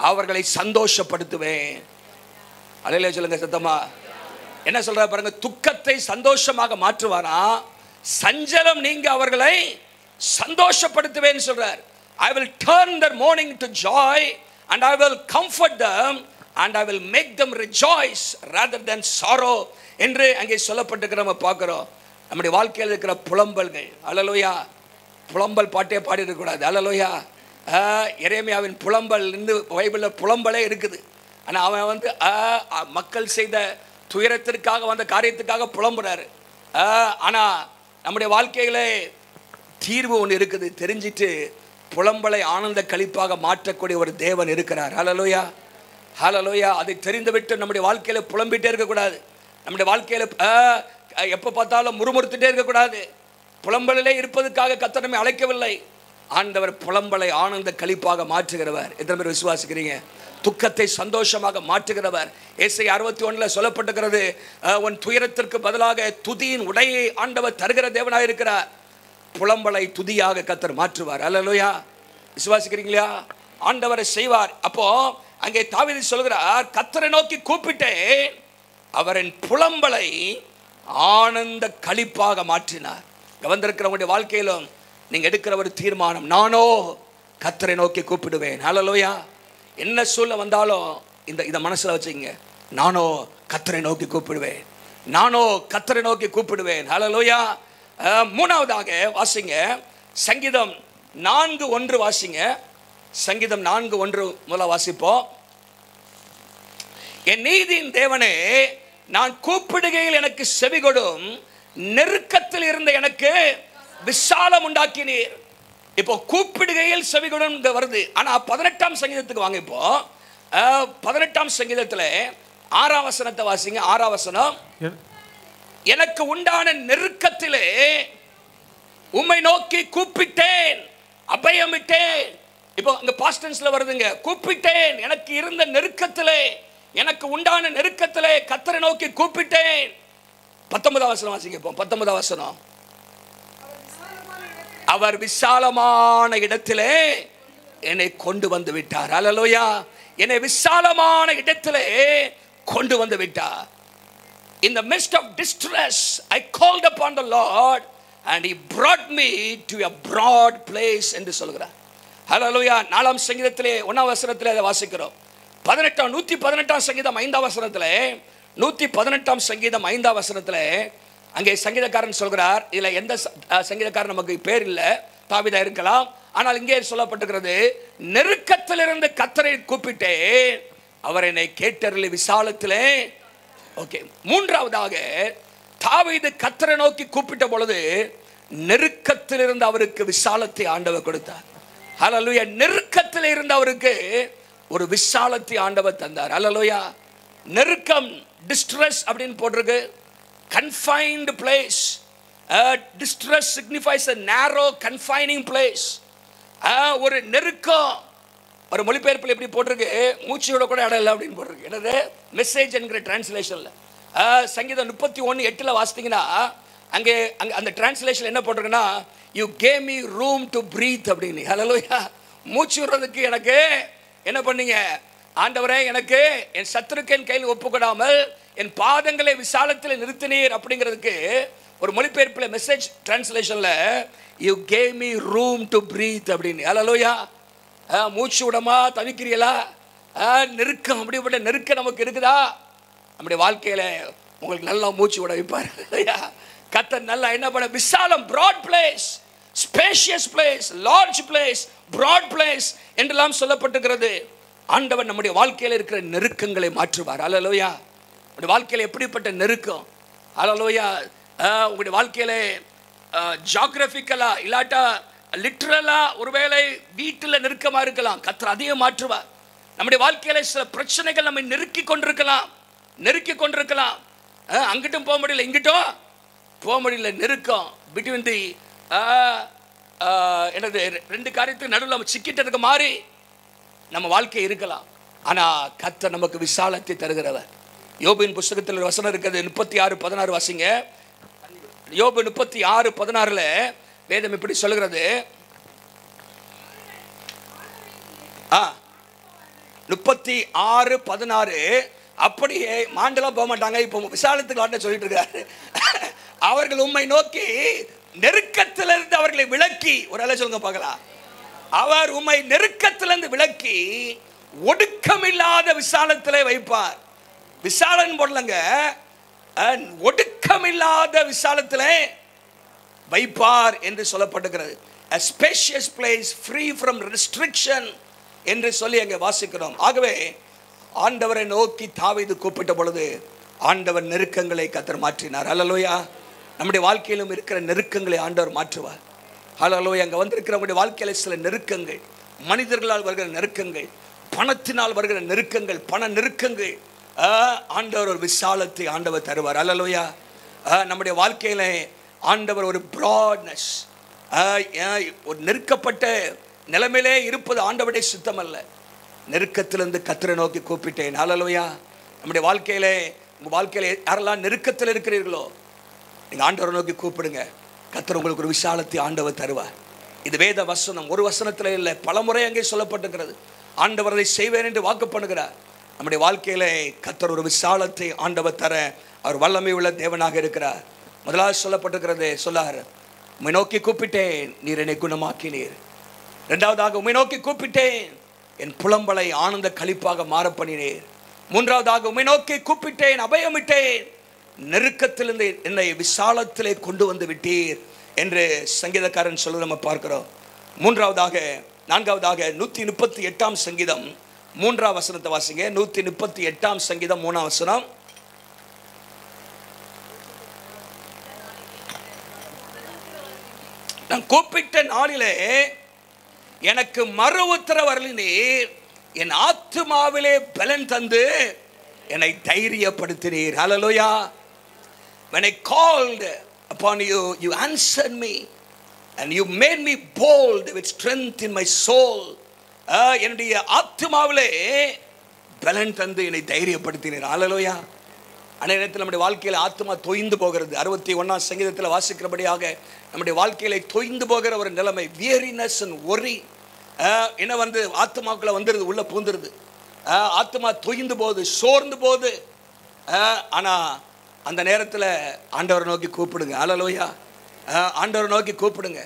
அவர்களை சந்தோஷப்படுத்துவேன். அல்லேலூயா சொல்லுங்க சத்தமா. என்ன சொல்ற பாருங்க, துக்கத்தை சந்தோஷமாக மாற்றுவாரா, சஞ்சலம் நீங்க அவர்களை சந்தோஷப்படுத்துவேன் சொல்றார். I will turn their mourning to joy and I will comfort them and I will make them rejoice rather than sorrow என்று அங்கே சொல்லப்பட்டிருக்கிற நம்ம பார்க்கிறோம். நம்முடைய வாழ்க்கையில் இருக்கிற புலம்பல்கள், அல்லேலூயா, புலம்பல் பாட்டே பாடி இருக்கக்கூடாது. அல்லேலூயா. எரேமியாவின் புலம்பல் இருந்து பைபிளில் புலம்பலே இருக்குது. ஆனால் அவன் வந்து மக்கள் செய்த துயரத்திற்காக வந்த காரியத்துக்காக புலம்புறாரு. ஆனால் நம்முடைய வாழ்க்கையிலே தீர்வு ஒன்று இருக்குது. தெரிஞ்சிட்டு புலம்பலை ஆனந்த களிப்பாக மாற்றக்கூடிய ஒரு தேவன் இருக்கிறார். ஹல்லேலூயா, ஹல்லேலூயா. அதை தெரிந்துவிட்டு நம்முடைய வாழ்க்கையில் புலம்பிட்டே இருக்கக்கூடாது. நம்முடைய வாழ்க்கையில் எப்போ பார்த்தாலும் முறுமுறுத்துட்டே இருக்கக்கூடாது. புலம்பலிலே இருப்பதற்காக கர்த்தர் நம்மை அழைக்கவில்லை. ஆண்டவர் புலம்பலை ஆனந்த களிப்பாக மாற்றுகிறவர். எத்தனை பேர் விசுவாசிக்கிறீங்க? துக்கத்தை சந்தோஷமாக மாற்றுகிறவர். ஏசாயா 61 சொல்லப்பட்டிருக்கிறது, உன் துயரத்திற்கு பதிலாக துதியின் உடையை ஆண்டவர் தருகிற தேவனாக இருக்கிறார். புலம்பலை துதியாக கர்த்தர் மாற்றுவார். அல்லேலூயா. விசுவாசிக்கிறீங்களா? ஆண்டவரை செய்வார். அப்போ அங்கே தாவீது சொல்கிறார், கர்த்தரை நோக்கி கூப்பிட்டேன், அவரின் புலம்பலை ஆனந்த களிப்பாக மாற்றினார். வந்திருக்கிறவங்களுடைய வாழ்க்கையிலும் நீங்க எடுக்கிற ஒரு தீர்மானம், நானோ கர்த்தரை நோக்கி கூப்பிடுவேன். ஹல்லேலூயா. என்ன சொல்ல வந்தாலும் இதை மனசுல வச்சுங்க, நானோ கர்த்தரை நோக்கி கூப்பிடுவேன், நானோ கர்த்தரை நோக்கி கூப்பிடுவேன். ஹல்லேலூயா. மூணாவதாக வாசிங்க, சங்கீதம் 4:1 வாசிங்க. சங்கீதம் 4:1 முதல்ல வாசிப்போம். என் நீதியின் தேவனே, நான் கூப்பிடுகையில் எனக்கு செவி கொடும், நெருக்கத்தில் இருந்த எனக்கு விசாலம் உண்டாக்கினீர். இப்போ கூப்பிடுகையில் செவி கொடும் வருது. ஆனா 18ஆம் சங்கீதத்துக்கு வாங்க. இப்போ 18ஆம் சங்கீதத்தில் 6ஆம் வசனத்தை வாசிங்க. 6ஆம் வசனம், எனக்கு உண்டான நெருக்கத்திலே உம்மை நோக்கி கூப்பிட்டேன், அபயமிட்டேன். இப்போ அங்க பாஸ்ட் டென்ஸ்ல வருதுங்க. கூப்பிட்டேன், எனக்கு இருந்த நெருக்கத்திலே, எனக்கு உண்டான நெருக்கத்திலே கர்த்தரை நோக்கி கூப்பிட்டேன். 19ஆம் வசனம் வாசிங்க. இப்போ 19ஆம் வசனம். அவர் விசாலமான இடத்திலே என்னை கொண்டு வந்து விட்டார். அல்லேலூயா. என்னை விசாலமான இடத்திலே கொண்டு வந்து விட்டார். In the midst of distress I called upon the Lord and he brought me to a broad place என்று சொல்கிறார். ஹல்லேலூயா. 4ஆம் சங்கீதத்திலே 1ஆம் வசனத்திலே அதை வாசிக்கிறோம். 118ஆம் சங்கீதம் 5ஆம் வசனத்திலே, 118ஆம் சங்கீதம் 5ஆம் வசனத்திலே அங்கே சங்கீதக்காரன் சொல்கிறார். இதில் எந்த சங்கீதக்காரன் நமக்கு பேர் இல்லை, தாவீதா இருக்கலாம். ஆனால் இங்கே சொல்லப்பட்டிருக்கிறது, நெருக்கத்திலிருந்து கர்த்தரை கூப்பிட்டேன், அவர் என்னை கேட்டருளி விசாலத்திலே. ஓகே. மூன்றாவதாக தாவீது கர்த்தரை நோக்கி கூப்பிட்ட பொழுது நெருக்கத்திலிருந்து அவருக்கு விசாலத்தை ஆண்டவர் கொடுத்தார். ஹல்லேலூயா. நெருக்கத்தில் இருந்த அவருக்கு ஒரு விசாலத்தை ஆண்டவர் தந்தார். ஹல்லேலூயா. நெருக்கம், டிஸ்ட்ரெஸ் அப்படின்னு போட்டிருக்கு. confined place. Distress signifies a narrow confining place. ஒரு நெருக்கம். ஒரு மொழிபெயர்ப்பில் எப்படி போட்டிருக்கு, மூச்சையோட கூட இடம் இல்லை அப்படின்னு போட்டிருக்கு. என்னது? மெசேஜ் என்கிற டிரான்ஸ்லேஷன்ல சங்கீதம் 31:8 வாசித்தீங்கன்னா அங்கே அந்த டிரான்ஸ்லேஷன் என்ன போட்டிருக்குன்னா, you gave me room to breathe அப்படின்னு. ஹல்லேலூயா. மூச்சு விடுறதுக்கு எனக்கு என்ன பண்ணீங்க ஆண்டவரே, எனக்கு என் சத்துருக்கன் கையில் ஒப்புக்கொடாமல் என் பாதங்களை விசாலத்தில் நிறுத்தினீர் அப்படிங்கிறதுக்கு ஒரு மொழிபெயர்ப்பில் மெசேஜ் டிரான்ஸ்லேஷன்ல you gave me room to breathe அப்படின்னு. ஹல்லேலூயா. மூச்சு விடமா தவிக்கிறீங்களா? நெருக்கம், அப்படிப்பட்ட நெருக்கம் நமக்கு இருக்குதா? நம்முடைய வாழ்க்கையில உங்களுக்கு நல்லா மூச்சு விட வைப்பார். கர்த்தர் நல்லா என்ன பண்ண, விசாலம், broad place, spacious place, large place, broad place என்றெல்லாம் சொல்லப்பட்டிருக்கிறது. ஆண்டவர் நம்முடைய வாழ்க்கையில் இருக்கிற நெருக்கங்களை மாற்றுவார். ஹல்லேலூயா. உங்களுடைய வாழ்க்கையில் எப்படிப்பட்ட நெருக்கம்? ஹல்லேலூயா. உங்களுடைய வாழ்க்கையில ஜியோகிராபிக்கலா இல்லாட்டா லிட்டரலா ஒருவேளை வீட்டில் நெருக்கமா இருக்கலாம். கர்த்தர் அதையும் மாற்றுவார். நம்முடைய வாழ்க்கையில சில பிரச்சனைகள் நம்மை நெருக்கி கொண்டிருக்கலாம். அங்கிட்டும் போக முடியல, இங்கிட்டும் போக முடியல. நெருக்கம் பிட்வீன் தி என்னது ரெண்டு காரியத்துக்கு நடுவில் நம்ம சிக்கிட்டு இருக்க மாதிரி நம்ம வாழ்க்கை இருக்கலாம். ஆனா கர்த்தர் நமக்கு விசாலத்தை தருகிறவர். யோபின் புத்தகத்தில் ஒரு வசனம் இருக்குது, 36:16 வாசிங்க. யோபு 36:16 வேதம் இப்படி சொல்கிறது. 36:16 அப்படியே மாண்டெல்லாம் போக மாட்டாங்க. இப்போ விசாலத்துக்கு ஆண்ட சொல்லிட்டு இருக்காரு. அவர்கள் உம்மை நோக்கி நெருக்கத்திலிருந்து அவர்களை விலக்கி, ஒரு அலை சொல்லுங்க பார்க்கலாம். அவர் உம்மை நெருக்கத்திலிருந்து விலக்கி ஒடுக்கமில்லாத விசாலத்திலே வைப்பார். விசாலன் போடலங்க, ஒடுக்கமில்லாத விசாலத்திலே வைப்பார் என்று சொல்லப்பட்டிருக்கிறது. a spacious place free from restriction என்று சொல்லி அங்கே வாசிக்கிறோம். ஆகவே ஆண்டவரை நோக்கி தாவீது கூப்பிட்ட பொழுது ஆண்டவர் நெருக்கங்களை கர்த்தர் மாற்றினார். ஹல்லேலூயா. நம்முடைய வாழ்க்கையிலும் இருக்கிற நெருக்கங்களை ஆண்டவர் மாற்றுவார். ஹல்லேலூயா. அங்கே வந்திருக்கிறவங்களுடைய வாழ்க்கையில சில நெருக்கங்கள், மனிதர்களால் வருகிற நெருக்கங்கள், பணத்தினால் வருகிற நெருக்கங்கள், பண நெருக்கங்கள், ஆண்டவர் ஒரு விசாலத்தை ஆண்டவர் தருவார். ஹல்லேலூயா. நம்முடைய வாழ்க்கையில ஆண்டவர் ஒரு பிராட்னஸ், ஒரு நெருக்கப்பட்ட நிலைமையிலே இருப்பது ஆண்டவருடைய சித்தம் அல்ல. நெருக்கத்திலிருந்து கர்த்தரை நோக்கி கூப்பிட்டேன். ஹல்லேலூயா. நம்முடைய வாழ்க்கையிலே, உங்கள் வாழ்க்கையில யாரெல்லாம் நெருக்கத்தில் இருக்கிறீர்களோ நீங்கள் ஆண்டவரை நோக்கி கூப்பிடுங்க. கர்த்தர் உங்களுக்கு ஒரு விசாலத்தை ஆண்டவர் தருவார். இது வேத வசனம், ஒரு வசனத்தில் இல்லை, பல முறை அங்கே சொல்லப்பட்டிருக்கிறது. ஆண்டவர் அதை செய்வேன் என்று வாக்கு பண்ணுகிறார். நம்முடைய வாழ்க்கையில கர்த்தர் ஒரு விசாலத்தை ஆண்டவர் தர அவர் வல்லமை உள்ள தேவனாக இருக்கிறார். முதலாவது சொல்லப்பட்டிருக்கிறது, சொல்லார், உம்மை நோக்கி கூப்பிட்டேன், நீர் என்னை குணமாக்கினீர். இரண்டாவதாக, உம்மை நோக்கி கூப்பிட்டேன், என் புலம்பலை ஆனந்த களிப்பாக மாற பண்ணினீர். மூன்றாவதாக, உம்மை நோக்கி கூப்பிட்டேன், அபயமிட்டேன், நெருக்கத்திலிருந்து என்னை விசாலத்திலே கொண்டு வந்து விட்டீர் என்று சங்கீதக்காரன் சொல்ல நம்ம பார்க்கிறோம். நான்காவதாக 138ஆம் சங்கீதம் 3ஆம் வசனத்தை வாசிங்க. 138ஆம் சங்கீதம் 3ஆம் வசனம். நான் கூப்பிட்ட நாளிலே எனக்கு மறு உத்தரவு அருளினீர், என் ஆத்துமாவிலே பலன் தந்து என்னை தைரியப்படுத்தினீர். ஹல்லேலூயா. When I called upon you, you answered me and you made me bold with strength in my soul. என்னுடைய ஆத்மாவிலே பலன் தந்து என்னை தைரியப்படுத்தினீர். ஹல்லேலூயா. அநேக நேரத்தில் நம்முடைய வாழ்க்கையில் ஆத்மா தொய்ந்து போகிறது. 61ஆம் சங்கீதத்தில் வாசிக்கிறபடியாக நம்முடைய வாழ்க்கையில தொய்ந்து போகிற ஒரு நிலைமை, வியரினஸ் அண்ட் ஒரி என்ன வந்து ஆத்மாக்குள்ள வந்துடுது, உள்ள பூந்துருது. ஆத்மா தொய்ந்து போகுது, சோர்ந்து போகுது. ஆனால் அந்த நேரத்தில் ஆண்டவரை நோக்கி கூப்பிடுங்க. ஹல்லேலூயா. ஆண்டவரை நோக்கி கூப்பிடுங்க.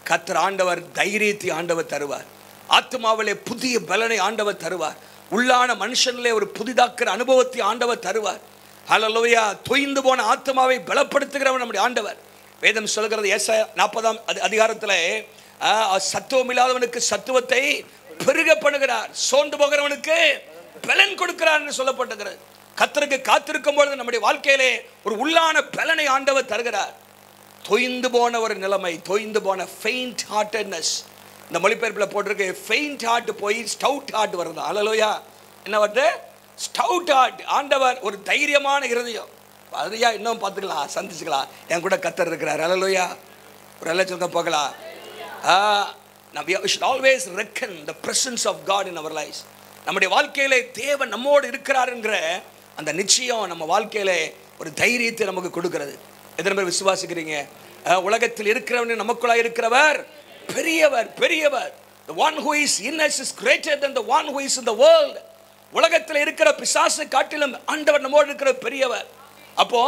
கர்த்தர் ஆண்டவர் தைரியத்தை ஆண்டவர் தருவார். ஆத்மாவிலே புதிய பலனை ஆண்டவர் தருவார். உள்ளான மனுஷனிலே ஒரு புதிதாக்குற அனுபவத்தை ஆண்டவர் தருவார். ஹல்லேலூயா. தொய்ந்து போன ஆத்மாவை பலப்படுத்துகிறவர் நம்முடைய ஆண்டவர். வேதம் சொல்கிறது ஏசாயா 40ஆம் அதிகாரத்தில் சத்துவம் இல்லாதவனுக்கு சத்துவத்தை பெருக பண்ணுகிறார், சோர்ந்து போகிறவனுக்கு பலன் கொடுக்கிறார் என்று சொல்லப்பட்டிருக்கிறது. கர்த்தருக்கு காத்திருக்கும் பொழுது நம்முடைய வாழ்க்கையிலே ஒரு உள்ளான பலனை ஆண்டவர் தருகிறார். தொய்ந்து போன ஒரு நிலைமை, தொய்ந்து போன ஃபெயிண்ட் ஹார்ட்டட்னஸ். இந்த மொழிபெயர்ப்பில் போட்டிருக்கு ஃபெயிண்ட் ஹார்ட் போய் ஸ்டவுட் ஹார்ட் வருது. ஹல்லேலூயா. என்ன வருது? Stout heart. ஆண்டவர் ஒரு தைரியமான இருதயம். அதையா இன்னும் பார்த்துக்கலாம், சந்திச்சுக்கலாம். என் கூட கர்த்தர் இருக்கிறார். ஹல்லேலூயா. ஒரு எல்லாம் சொல்லுங்க பார்க்கலாம். We should always reckon the presence of God in our lives. நம்முடைய வாழ்க்கையிலே தேவன் நம்மோடு இருக்கிறார் என்கிற அந்த நிச்சயம் நம்ம வாழ்க்கையிலே ஒரு தைரியத்தை நமக்கு கொடுக்கிறது. எத்தனை பேர் விசுவாசிக்கிறீங்க? உலகத்தில் இருக்கிறவன் நமக்குள்ளாக இருக்கிறவர் பெரியவர், பெரியவர். The one who is in us is greater than the one who is in the world. உலகத்தில் இருக்கிற பிசாசு காட்டிலும் ஆண்டவர் நம்மோடு இருக்கிற பெரியவர். அப்போ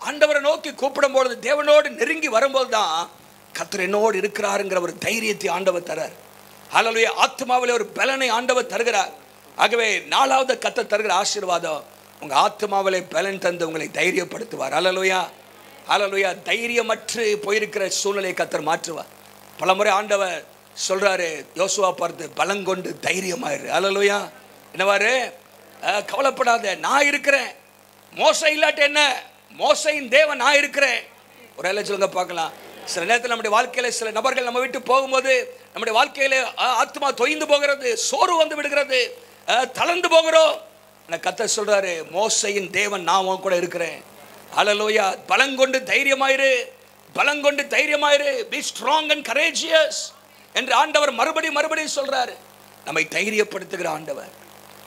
ஆண்டவரை நோக்கி கூப்பிடும்போது, தேவனோடு நெருங்கி வரும்போது தான் கர்த்தர் என்னோடு இருக்கிறாருங்கிற ஒரு தைரியத்தை ஆண்டவர் தரார். ஹல்லேலூயா. ஆத்மாவிலே ஒரு பலனை ஆண்டவர் தருகிறார். ஆகவே 4வது கர்த்தர் தருகிற ஆசீர்வாதம், உங்க ஆத்மாவிலே பலன் தந்து உங்களை தைரியப்படுத்துவார். ஹல்லேலூயா. ஹல்லேலூயா. தைரியமற்று போயிருக்கிற சூழ்நிலையை கர்த்தர் மாற்றுவார். பலமுறை ஆண்டவர் சொல்றாரு யோசுவா பார்த்து, பலங்கொண்டு தைரியமாயிரு. ஹல்லேலூயா. என்னவாரு? கவலைப்படாத, நான் இருக்கிறேன். மோசை இல்லாட்ட என்ன? மோசையின் தேவன் நான் இருக்கிறேன். ஒரு எல்லாம் சொல்லுங்க பார்க்கலாம். சில நேரத்தில் நம்முடைய வாழ்க்கையில சில நபர்கள் நம்ம விட்டு போகும்போது நம்முடைய வாழ்க்கையில ஆத்மா தொய்ந்து போகிறது, சோர்வு வந்து விடுகிறது, தளர்ந்து போகிறோம். கர்த்தர் சொல்றாரு, மோசையின் தேவன் நான் உன் கூட இருக்கிறேன். ஹல்லேலூயா. பலங்கொண்டு தைரியமாயிரு, பலங்கொண்டு தைரியமாயிரு. பி ஸ்ட்ராங் அண்ட் கரேஜியஸ் என்று ஆண்டவர் மறுபடியும் சொல்றாரு. நம்மை தைரியப்படுத்துகிற ஆண்டவர்.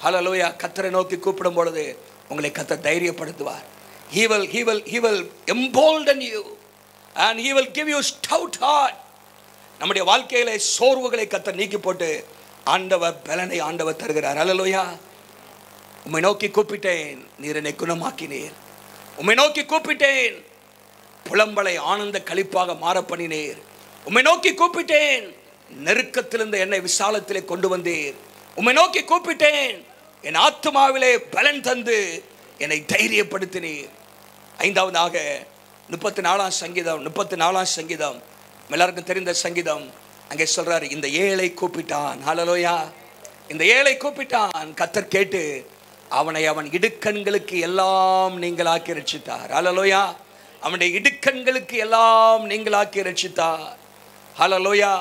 ஹல்லேலூயா. கர்த்தரை நோக்கி கூப்பிடும் பொழுது உங்களை கர்த்தர் தைரியப்படுத்துவார். He will embolden you and he will give you stout heart. நம்முடைய வாழ்க்கையிலே சோர்வுகளை கர்த்தர் நீக்கி போட்டு ஆண்டவர் பலனை ஆண்டவர் தருகிறார். ஹல்லேலூயா. உம்மை நோக்கி கூப்பிட்டேன், நீர் என்னை குணமாக்கினீர். உம்மை நோக்கி கூப்பிட்டேன், புலம்பலை ஆனந்த களிப்பாக மாற பண்ணினீர். உம்மை நோக்கி கூப்பிட்டேன், நெருக்கத்திலிருந்து என்னை விசாலத்திலே கொண்டு வந்தீர். உம்மை நோக்கி கூப்பிட்டேன், என் ஆத்மாவிலே பலன் தந்து என்னை தைரியப்படுத்தினீர். 5வதாக 34ஆம் சங்கீதம் எல்லாருக்கும் தெரிந்த சங்கீதம். அங்கே சொல்றாரு, இந்த ஏழை கூப்பிட்டான். ஹல்லேலூயா. இந்த ஏழை கூப்பிட்டான், கர்த்தர் கேட்டு அவனை அவன் இடுக்கண்களுக்கு எல்லாம் நீங்களாக்கி ரட்சித்தார். ஹல்லேலூயா. அவனுடைய இடுக்கண்களுக்கு எல்லாம் நீங்களாக்கி ரட்சித்தார். ஹல்லேலூயா.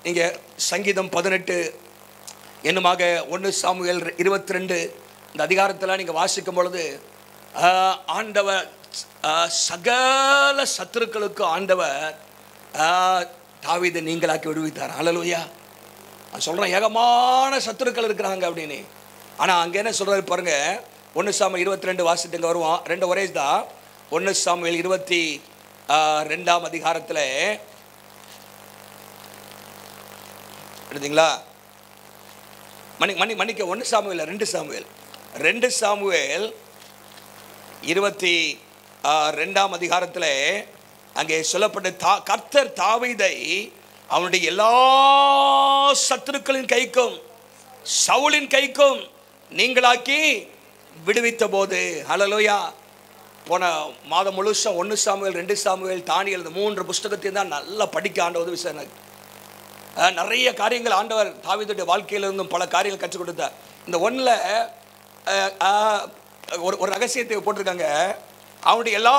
நீங்க சங்கீதம் 18 என்னுமாக 1 சாமுவேல் 22 இந்த அதிகாரத்தில் நீங்கள் வாசிக்கும் பொழுது ஆண்டவர் சகல சத்துருக்களுக்கு ஆண்டவர் தாவீதை நீங்களாக்கி விடுவித்தார். ஹல்லேலூயா. நான் சொல்கிறேன், ஏகமான சத்துருக்கள் இருக்கிறாங்க அப்படின்னு. ஆனால் அங்கே என்ன சொல்கிறாரு பாருங்க, 1 சாமுவேல் 22 வாசிட்டுங்க வருவோம். 2 ஒரே தான். 1 சாமுவேல் 22ஆம் அதிகாரத்தில் எடுத்தீங்களா? மன்னிக்க 1 சாமுவேல் 2 சாமுவேல் 22ஆம் அதிகாரத்தில் அங்கே சொல்லப்பட்ட கர்த்தர் தாவீதை அவனுடைய எல்லா சத்துருக்களின் கைக்கும் சவுலின் கைக்கும் நீங்களாக்கி விடுவித்த போது. ஹல்லேலூயா. போன மாதம் முழுசும் 1 சாமுவேல் 2 சாமுவேல் தானியேல் இந்த 3 புஸ்தகத்தையும் தான் நல்லா படிக்க ஆண்ட உதவி செய்ய நிறைய காரியங்கள் ஆண்டவர் தாவீதுடைய வாழ்க்கையிலிருந்தும் பல காரியங்கள் கற்றுக் கொடுத்தார். இந்த 1ல் ஒரு ரகசியத்தை போட்டிருக்காங்க. அவனுடைய எல்லா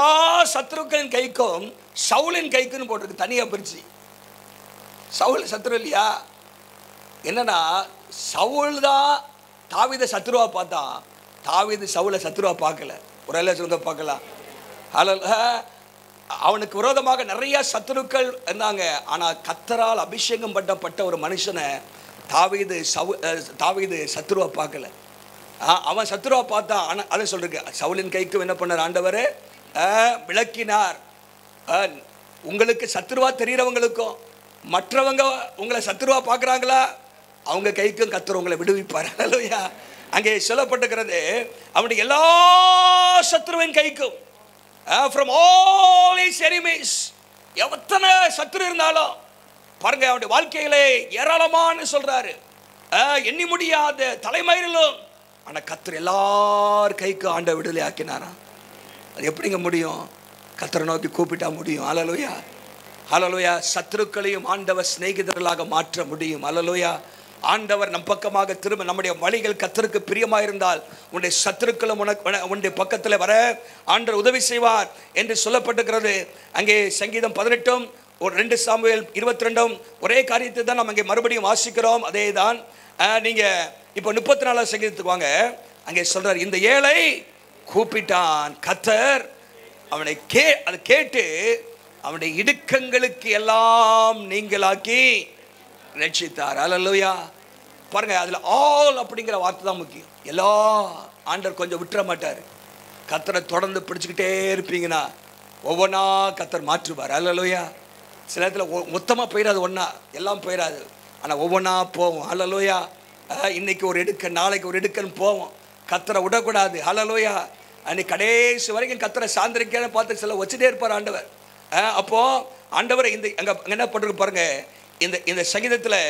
சத்துருக்களின் கைக்கும் சவுலின் கைக்குன்னு போட்டிருக்கு, தனியாக பிரிச்சு. சவுல் சத்துரு இல்லையா? என்னன்னா சவுல் தான் தாவீதை சத்துருவா பார்த்தான், தாவீது சவுலை சத்துருவா பார்க்கல. ஒரு எல்லாம் சொல்லுங்க பார்க்கலாம். அவனுக்கு விரோதமாக நிறைய சத்துருக்கள் இருந்தாங்க. ஆனால் கர்த்தரால் அபிஷேகம் பண்ணப்பட்ட ஒரு மனுஷனை தாவீது சத்துருவை பார்க்கல. அவன் சத்துருவை பார்த்தா. ஆனால் அதை சொல்றேன், சவுலின் கைக்கு என்ன பண்ணார் ஆண்டவர்? விளக்கினார். உங்களுக்கு சத்துருவா தெரிகிறவங்களுக்கும் மற்றவங்க உங்களை சத்துருவா பார்க்குறாங்களா, அவங்க கைக்கும் கர்த்தர் உங்களை விடுவிப்பார். அல்லேலூயா. அங்கே சொல்லப்பட்டிருக்கிறது, அவனுடைய எல்லா சத்துருவின் கைக்கும், from all his enemies, எத்தனை சத்துரு இருந்தாலும் பாருங்க, அவனுடைய வாழ்க்கையிலே ஏராளமான சொல்றாரு, எண்ணி முடியாத தலைமயிலும். ஆனால் கர்த்தர் எல்லார் கைக்கும் ஆண்ட விடுதலை ஆக்கினாராம். அது எப்படிங்க முடியும்? கர்த்தரை நோக்கி கூப்பிட்டா முடியும். அல்லேலூயா, அல்லேலூயா. சத்துருக்களையும் ஆண்டவர் சிநேகிதர்களாக மாற்ற முடியும். அல்லேலூயா. ஆண்டவர் நம் பக்கமாக திரும்ப நம்முடைய வழிகள் கர்த்தருக்கு பிரியமாக இருந்தால் உன்னுடைய சத்துருக்களும் உன்னுடைய பக்கத்தில் வர ஆண்டவர் உதவி செய்வார் என்று சொல்லப்பட்டிருக்கிறது. அங்கே சங்கீதம் 18 ஒரு 2 சாமுவேல் 22 ஒரே காரியத்தை தான் நம்ம அங்கே மறுபடியும் வாசிக்கிறோம். அதே தான் நீங்கள் இப்போ 34 சங்கீதத்துக்கு வாங்க. அங்கே சொல்றார், இந்த ஏழை கூப்பிட்டான், கர்த்தர் அவனை அதை கேட்டு அவனுடைய இடுக்கங்களுக்கு எல்லாம் நீங்களாக்கி ரட்சித்தார். அல்லேலூயா. பாருங்க, அதுல ஆல் அப்படிங்கிற வார்த்தை தான் முக்கியம். எல்லா ஆண்டவர் கொஞ்சம் விட்டுற மாட்டார். கர்த்தரை தொடர்ந்து பிடிச்சுக்கிட்டே இருப்பீங்கன்னா ஒவ்வொன்றா கர்த்தர் மாற்றுவார். அல்லேலூயா. சில நேரத்தில் மொத்தமாக போயிடாது, ஒன்றா எல்லாம் போயிடாது, ஆனால் ஒவ்வொன்றா போவோம். அல்லேலூயா. இன்னைக்கு ஒரு எடுக்கன், நாளைக்கு ஒரு எடுக்கன்னு போவோம். கர்த்தரை விடக்கூடாது. அல்லேலூயா. அன்னைக்கு கடைசி வரைக்கும் கர்த்தரை சார்ந்திருக்கேன்னு பார்த்து சில வச்சுட்டே இருப்பார் ஆண்டவர். அப்போ ஆண்டவரை இந்த அங்கே என்ன பண்ணுறது பாருங்க, இந்த சங்கீதத்தில்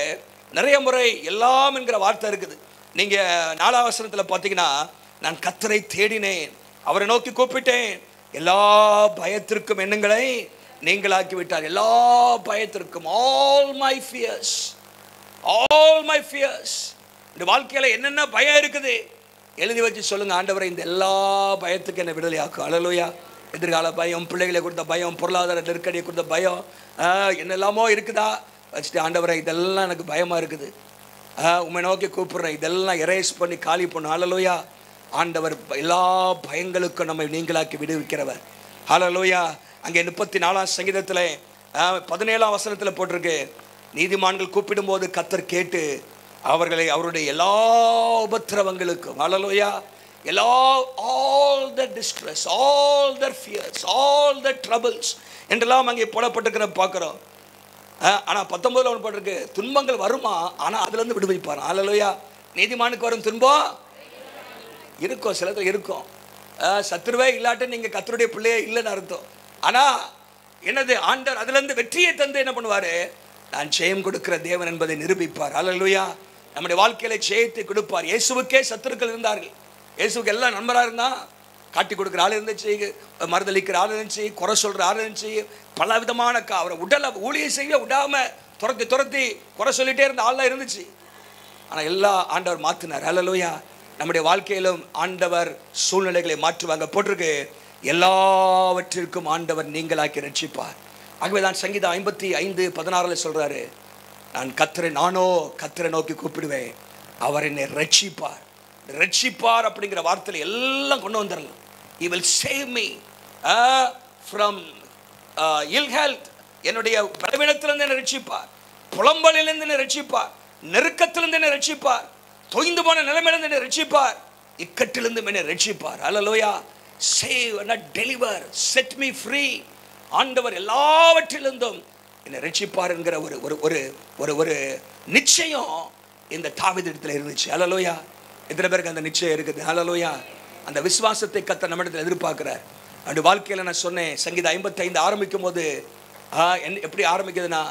நிறைய முறை எல்லாம் என்கிற வார்த்தை இருக்குது. நீங்கள் 4ஆம் வசனத்தில் பார்த்தீங்கன்னா, நான் கர்த்தரை தேடினேன், அவரை நோக்கி கூப்பிட்டேன், எல்லா பயத்திற்கும் எண்ணங்களை நீங்களாக்கி விட்டார். எல்லா பயத்திற்கும், all my fears, all my fears. இந்த வாழ்க்கையில் என்னென்ன பயம் இருக்குது எழுதி வச்சு சொல்லுங்கள், ஆண்டவரை இந்த எல்லா பயத்துக்கு என்னை விடுதலையாக்கும். அல்லேலூயா. எதிர்கால பயம், பிள்ளைகளை கொடுத்த பயம், பொருளாதார நெருக்கடியை கொடுத்த பயம், என்னெல்லாமோ இருக்குதா வச்சுட்டு, ஆண்டவரை இதெல்லாம் எனக்கு பயமாக இருக்குது, உண்மை நோக்கி கூப்பிட்றேன், இதெல்லாம் எரேஸ் பண்ணி காலி பண்ணும். அல்லேலூயா. ஆண்டவர் எல்லா பயங்களுக்கும் நம்மை நீங்களாக்கி விடுவிக்கிறவர். அல்லேலூயா. அங்கே 34ஆம் சங்கீதத்தில் 17ஆம் வசனத்தில் போட்டிருக்கு, நீதிமான்கள் கூப்பிடும்போது கர்த்தர் கேட்டு அவர்களை அவருடைய எல்லா உபத்திரவங்களுக்கும், அல்லேலூயா, எல்லா all the distress, all the fears, all the troubles என்றெல்லாம் அங்கே போடப்பட்டிருக்கிற பார்க்குறோம். ஆனால் 19 ஒன்று போட்டிருக்கு, துன்பங்கள் வருமா, ஆனால் அதுலேருந்து விடுவிப்பார். அல்லேலூயா. நீதிமானுக்கு வரும் துன்பம் இருக்கும், சிலத்தில் இருக்கும். சத்துருவே இல்லாட்ட நீங்கள் கர்த்தருடைய பிள்ளையே இல்லைன்னு அர்த்தம். ஆனால் என்னது, ஆண்டவர் அதுலேருந்து வெற்றியை தந்து என்ன பண்ணுவார், நான் ஜெயம் கொடுக்கிற தேவன் என்பதை நிரூபிப்பார். அல்லேலூயா. நம்முடைய வாழ்க்கையில ஜெயத்தை கொடுப்பார். இயேசுவுக்கே சத்துருக்கள் இருந்தார்கள். இயேசுக்கு எல்லாம் நண்பராக இருந்தால், காட்டி கொடுக்குற ஆள் இருந்துச்சு, மறுதளிக்கிற ஆள் இருந்துச்சு, குறை சொல்கிற ஆள் இருந்துச்சு, பல விதமான அவரை உடலை ஊழியம் செய்ய விடாமல் துரத்தி குறை சொல்லிகிட்டே இருந்த ஆள்லாம் இருந்துச்சு. ஆனால் எல்லா ஆண்டவர் மாற்றினார். அல்லேலூயா. நம்முடைய வாழ்க்கையிலும் ஆண்டவர் சூழ்நிலைகளை மாற்றுவாங்க. போட்டிருக்கு, எல்லாவற்றிற்கும் ஆண்டவர் நீங்களாக்கி ரட்சிப்பார். ஆகவே தான் சங்கீதம் 55:16 சொல்கிறாரு, நானோ கர்த்தரை நோக்கி கூப்பிடுவேன், அவர் என்னை ரட்சிப்பார். ரட்சிப்பார் அப்படிங்கிற வார்த்தையில் எல்லாம் கொண்டு வந்துடலாம். He will save me from ill health, என்னுடைய பலவீனத்திலிருந்து என்னை ரட்சிப்பார், புலம்பலிலிருந்து என்னை ரட்சிப்பார், நெருக்கத்திலிருந்து என்னை ரட்சிப்பார், தொய்ந்து போன நிலைமையிலிருந்து என்னை ரட்சிப்பார், இக்கட்டிலிருந்து என்னை ரட்சிப்பார். அல்லேலூயா. Save and deliver, set me free. ஆண்டவர் எல்லாவற்றிலிருந்தும் என்னை ரட்சிப்பார் என்கிற ஒரு நிச்சயம் இந்த தாவீதிடத்தில் இருந்துச்சு. அல்லேலூயா. எத்தனை பேருக்கு அந்த நிச்சயம் இருக்குது? அல்லேலூயா. அந்த விசுவாசத்தை கர்த்தர் நம்மிடத்தில் எதிர்பார்க்கிறார். அந்த வாழ்க்கையில் நான் சொன்னேன், சங்கீதம் 55 ஆரம்பிக்கும் போது எப்படி ஆரம்பிக்குதுன்னா,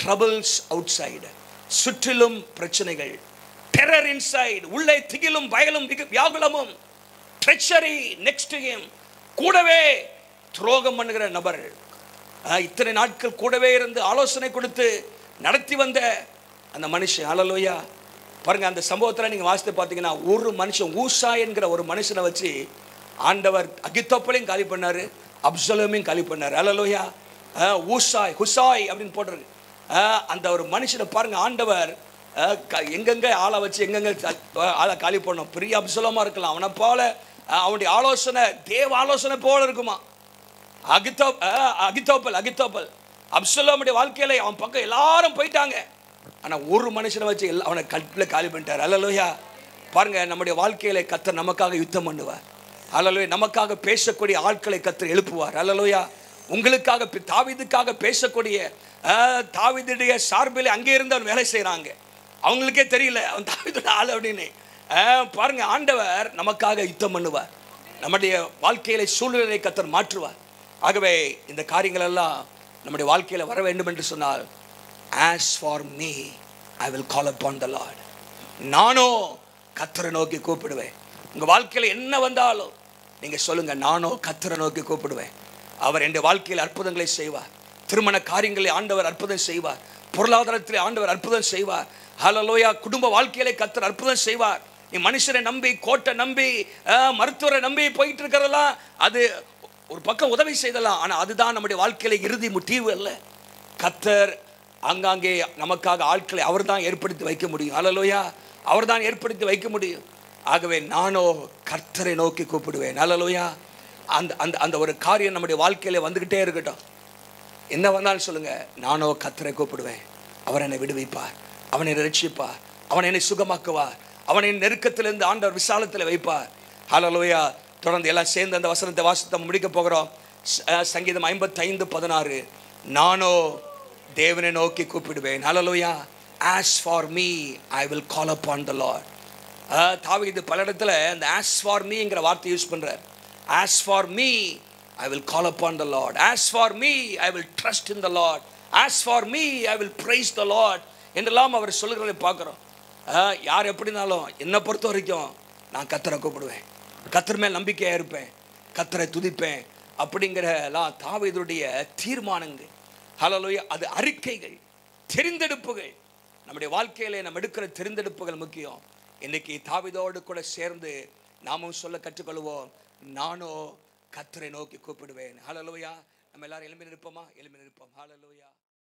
ட்ரபிள்ஸ் அவுட் சைடு, சுற்றிலும் பிரச்சனைகள், டெரர் இன்சைடு, உள்ளே திகிலும் பயலும் வியாகுலமும், ட்ரெச்சரி நெக்ஸ்ட் ஹிம், கூடவே துரோகம் பண்ணுகிற நபர், இத்தனை நாட்கள் கூடவே இருந்து ஆலோசனை கொடுத்து நடத்தி வந்த அந்த மனுஷன். அல்லேலூயா. பாருங்க, அந்த சம்பவத்தில் நீங்கள் வாசித்து பார்த்தீங்கன்னா, ஒரு மனுஷன் ஊசா என்கிற ஒரு மனுஷனை வச்சு ஆண்டவர் அகித்தோப்பலையும் காலி பண்ணார், அப்சலோமையும் காலி பண்ணார். அல்லேலூயா. ஹுசாய் அப்படின்னு போட்டிருக்கு. அந்த ஒரு மனுஷனை பாருங்க, ஆண்டவர் எங்கெங்க ஆளை வச்சு எங்கெங்க ஆளை காலி பண்ணோம். பெரிய அப்சலோமா இருக்கலாம், அவனை போல அவனுடைய ஆலோசனை தேவ ஆலோசனை போல இருக்குமா. அகித்தோப்பல் அப்சலோமுடைய வாழ்க்கையில அவன் பக்கம் எல்லாரும் போயிட்டாங்க. ஆனால் ஒரு மனுஷனை வச்சு அவனை கல்பில் காலி பண்ணிட்டார். அல்லேலூயா. பாருங்க, நம்முடைய வாழ்க்கையில கர்த்தர் நமக்காக யுத்தம் பண்ணுவார். அல்லேலூயா. நமக்காக பேசக்கூடிய ஆட்களை கர்த்தர் எழுப்புவார். அல்லேலூயா. உங்களுக்காக தாவீதுக்காக பேசக்கூடிய தாவீதுடைய சார்பில் அங்கே இருந்து அவன் வேலை செய்கிறாங்க. அவங்களுக்கே தெரியல அவன் தாவீதோட ஆள் அப்படின்னு. பாருங்க, ஆண்டவர் நமக்காக யுத்தம் பண்ணுவார். நம்முடைய வாழ்க்கையில சூழ்நிலை கர்த்தர் மாற்றுவார். ஆகவே இந்த காரியங்கள் எல்லாம் நம்முடைய வாழ்க்கையில் வர வேண்டும் என்று சொன்னால், as for me I will call upon the Lord. நானோ கர்த்தரை நோக்கி கூப்பிடுவேன். உங்க வாழ்க்கையில் என்ன வந்தாலும் நீங்க சொல்லுங்க, நானோ கர்த்தரை நோக்கி கூப்பிடுவேன். அவர் என் வாழ்க்கையில் அற்புதங்களை செய்வார். திருமண காரியங்களில் ஆண்டவர் அற்புதம் செய்வார். பொருளாதாரத்தில் ஆண்டவர் அற்புதம் செய்வார். ஹல்லேலூயா. குடும்ப வாழ்க்கையிலே கர்த்தர் அற்புதம் செய்வார். நீ மனுஷரை நம்பி, கோட்டை நம்பி, மருத்துவரை நம்பி போயிட்டு இருக்கிறதெல்லாம் அது ஒரு பக்கம் உதவி செய்தலாம். ஆனால் அதுதான் நம்முடைய வாழ்க்கையில இறுதி தீர்வு அல்ல. கர்த்தர் அங்காங்கே நமக்காக ஆட்களை அவர் தான் ஏற்படுத்தி வைக்க முடியும். ஹல்லேலூயா. அவர் தான் ஏற்படுத்தி வைக்க முடியும். ஆகவே நானோ கர்த்தரை நோக்கி கூப்பிடுவேன். ஹல்லேலூயா. அந்த அந்த அந்த ஒரு காரியம் நம்முடைய வாழ்க்கையில வந்துகிட்டே இருக்கட்டும். என்ன வந்தாலும் சொல்லுங்க, நானோ கர்த்தரை கூப்பிடுவேன். அவர் என்னை விடுவிப்பார், அவனை ரட்சிப்பார், அவன் என்னை சுகமாக்குவார், அவனை நெருக்கத்திலிருந்து ஆண்டவர் விசாலத்தில் வைப்பார். ஹல்லேலூயா. தொடர்ந்து எல்லாம் சேர்ந்து அந்த வசனத்தை வாசித்து முடிக்க போகிறோம். சங்கீதம் 55:16. நானோ தேவனை நோக்கி கூப்பிடுவேன். ஹல்லேலூயா. as for me I will call upon the Lord. தாவீது பல இடத்துல அந்த as for meங்கிற வார்த்தை யூஸ் பண்றார். as for me I will call upon the Lord. as for me I will trust in the Lord. as for me I will praise the Lord என்றெல்லாம் அவர் சொல்லுகிறதை பார்க்குறோம். யார் எப்படினாலும் என்னை பொறுத்த வரைக்கும் நான் கர்த்தரை கூப்பிடுவேன், கர்த்தர் மேல் நம்பிக்கையாக இருப்பேன், கர்த்தரை துதிப்பேன் அப்படிங்கிறலாம் தாவீதுடைய தீர்மானங்கள். ஹல்லேலூயா. அது அறிக்கைகள், தெரிந்தெடுப்புகள். நம்முடைய வாழ்க்கையிலே நம்ம எடுக்கிற தெரிந்தெடுப்புகள் முக்கியம். இன்னைக்கு தாவீதோடு கூட சேர்ந்து நாமும் சொல்ல கற்றுக்கொள்வோம், நானோ கர்த்தரை நோக்கி கூப்பிடுவேன். ஹல்லேலூயா. நம்ம எல்லாரும் எழும்பி நிற்போமா? எழும்பி நிற்போம். ஹல்லேலூயா.